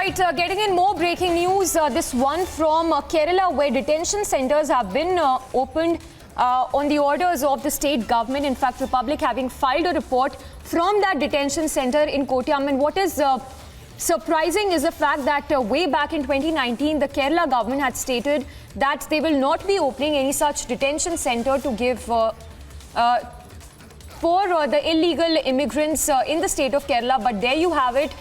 right, getting in more breaking news. This one from Kerala, where detention centers have been opened on the orders of the state government. In fact, Republic having filed a report from that detention center in Kottiyam. And what is surprising is the fact that way back in 2019, the Kerala government had stated that they will not be opening any such detention center to give for the illegal immigrants in the state of Kerala. But there you have it.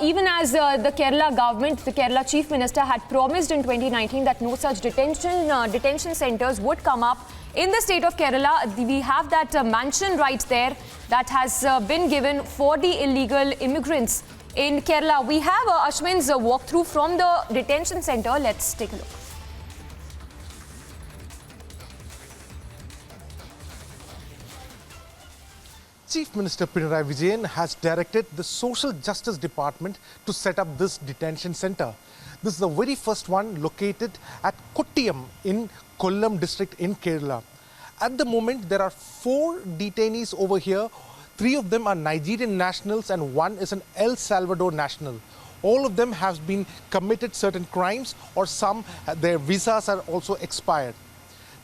Even as the Kerala government, the Kerala Chief Minister had promised in 2019 that no such detention centers would come up in the state of Kerala. We have that mansion right there that has been given for the illegal immigrants in Kerala. We have Ashwin's walkthrough from the detention center. Let's take a look. Chief Minister Pinarayi Vijayan has directed the Social Justice Department to set up this detention center. This is the very first one located at Kottiyam in Kollam district in Kerala. At the moment, there are 4 detainees over here. 3 of them are Nigerian nationals and 1 is an El Salvador national. All of them have been committed certain crimes, or some, their visas are also expired.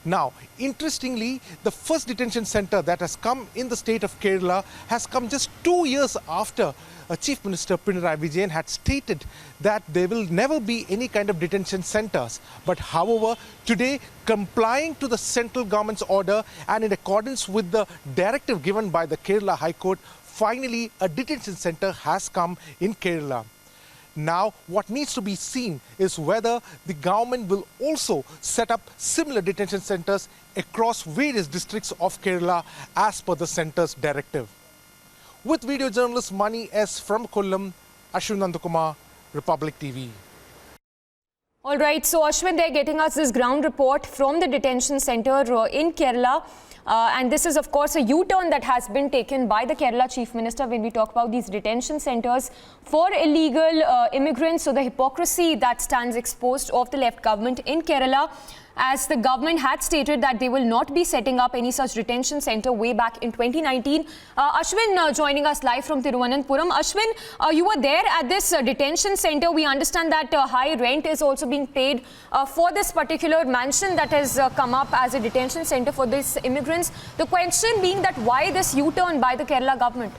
Now, interestingly, the first detention center that has come in the state of Kerala has come just 2 years after Chief Minister Pinarayi Vijayan had stated that there will never be any kind of detention centers. But however, today, complying to the central government's order and in accordance with the directive given by the Kerala High Court, finally a detention center has come in Kerala. Now, what needs to be seen is whether the government will also set up similar detention centers across various districts of Kerala as per the center's directive. With video journalist Mani S. from Kollam, Ashwin Nandakumar, Republic TV. All right, so Ashwin, they're getting us this ground report from the detention center in Kerala. And this is, of course, a U-turn that has been taken by the Kerala Chief Minister when we talk about these detention centers for illegal immigrants. So the hypocrisy that stands exposed of the left government in Kerala, as the government had stated that they will not be setting up any such detention center way back in 2019. Ashwin joining us live from Thiruvananthapuram. Ashwin, you were there at this detention center. We understand that high rent is also being paid for this particular mansion that has come up as a detention center for these immigrants. The question being that why this U-turn by the Kerala government?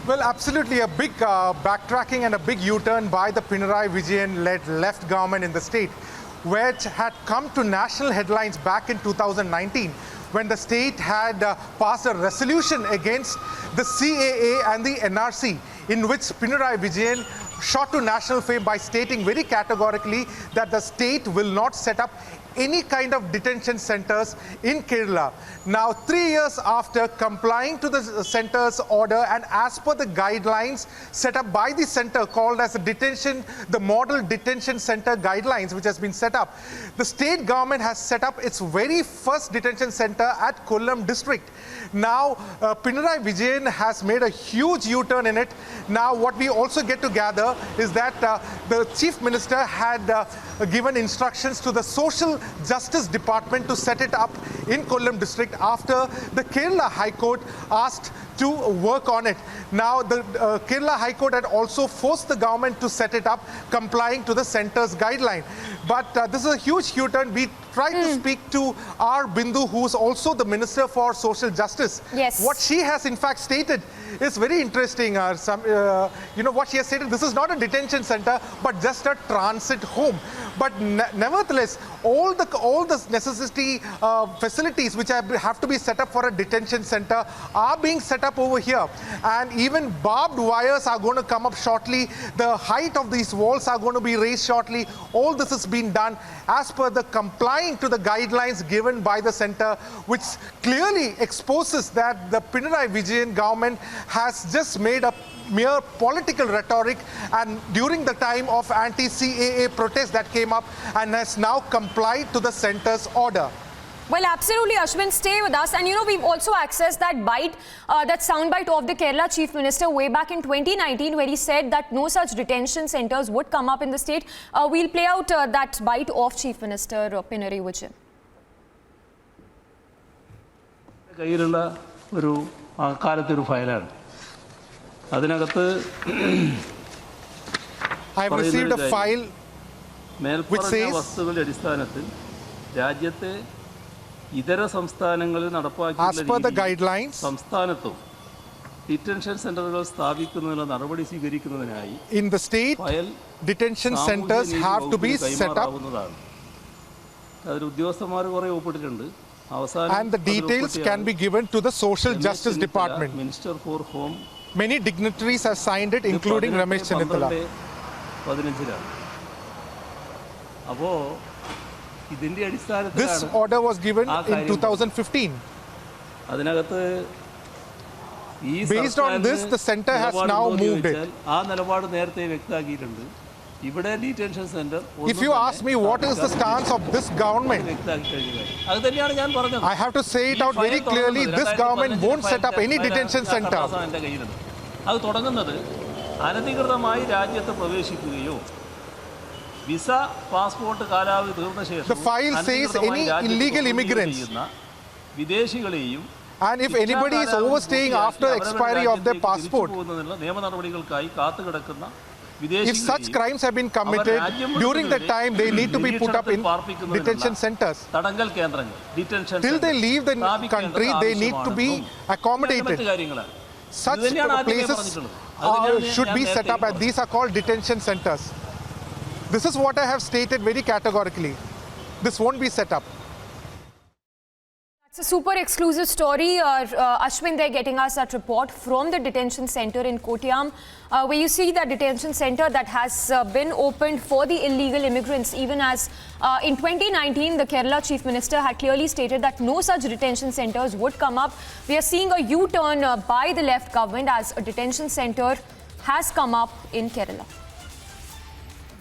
Well, absolutely a big backtracking and a big U-turn by the Pinarayi Vijayan-led left government in the state, which had come to national headlines back in 2019 when the state had passed a resolution against the CAA and the NRC, in which Pinarayi Vijayan shot to national fame by stating very categorically that the state will not set up any kind of detention centers in Kerala. Now, 3 years after complying to the center's order and as per the guidelines set up by the center called as the Model Detention Center Guidelines, which has been set up, the state government has set up its very first detention center at Kollam district. Now, Pinarayi Vijayan has made a huge U-turn in it. Now, what we also get to gather is that the Chief Minister had given instructions to the Social Justice Department to set it up in Kollam district after the Kerala High Court asked to work on it. Now, the Kerala High Court had also forced the government to set it up, complying to the center's guideline. But this is a huge U-turn. We tried to speak to R. Bindu, who is also the Minister for Social Justice. Yes. What she has in fact stated is very interesting. What she has stated, this is not a detention center, but just a transit home. But nevertheless, all the necessity facilities which have to be set up for a detention center are being set up over here. And even barbed wires are going to come up shortly. The height of these walls are going to be raised shortly. All this has been done as per the complying to the guidelines given by the center, which clearly exposes that the Pinarayi Vijayan government has just made a mere political rhetoric, and during the time of anti-CAA protests that came up, and has now complied to the center's order. Well, absolutely, Ashwin, stay with us. And we've also accessed that that soundbite of the Kerala Chief Minister way back in 2019, where he said that no such detention centers would come up in the state. We'll play out that bite of Chief Minister Pinarayi Vijayan. കയ്യിലുള്ള ഒരു കാലത്തൊരു ഫയലാണ്. അതിനകത്ത് I have received a file which മേൽപ്പറഞ്ഞ says വസ്തുക്കളുടെ അടിസ്ഥാനത്തിൽ രാജ്യത്തെ ഇതര സംസ്ഥാനങ്ങളിൽ as per the നടപ്പാക്കിയിട്ടുള്ള guidelines സംസ്ഥാനത്തും ഡിറ്റൻഷൻ സെന്ററുകൾ സ്ഥാപിക്കുന്നതിനുള്ള നടപടി സ്വീകരിക്കുന്നതിനായി in the state, file detention centers have to be set up കൈമാറാവുന്നതാണ്. അതിൽ ഉദ്യോഗസ്ഥന്മാർ കുറേ ഒപ്പിട്ടിട്ടുണ്ട്. അവസാനം and the details can be given to the Social Justice Department. Minister for home Many dignitaries have signed it, including Ramesh Chennithala. 15-ലാണ്. അപ്പോൾ ഇതിന്റെ This അടിസ്ഥാനത്തിലാണ് order was given in 2015. അതിനകത്ത് ഈ Based on this, the center has now moved it. ആ നിലപാട് നേരത്തെ വ്യക്തമാക്കിയിട്ടുണ്ട്. ഇവിടെ detention centre If you ask me what is the stance of this government, വ്യക്തമാക്കി കഴിഞ്ഞു. അത് തന്നെയാണ് ഞാൻ പറഞ്ഞത്. I have to say it out very clearly. This government won't set up any detention center. എൻ്റെ കയ്യിലുണ്ട്. അത് തുടങ്ങുന്നത് അനധികൃതമായി രാജ്യത്ത് പ്രവേശിക്കുകയോ വിസ പാസ്പോർട്ട് കാലാവധി തീർന്ന ശേഷം The file says any illegal immigrants, വിദേശികളെയും and if anybody is overstaying after expiry of their passport, നിയമ നടപടികൾക്കായി കാത്തുകിടക്കുന്ന if such crimes have been committed during that time, they need to be put up in detention centers. തടങ്കൽ കേന്ദ്രങ്ങൾ detention Till they leave the country, they need to be accommodated. Such places should be set up, and these are called detention centers. This is what I have stated very categorically. This won't be set up. It's a super exclusive story. Ashwin, they're getting us that report from the detention center in Kottiyam, where you see that detention center that has been opened for the illegal immigrants, even as in 2019, the Kerala Chief Minister had clearly stated that no such detention centers would come up. We are seeing a U-turn by the left government as a detention center has come up in Kerala.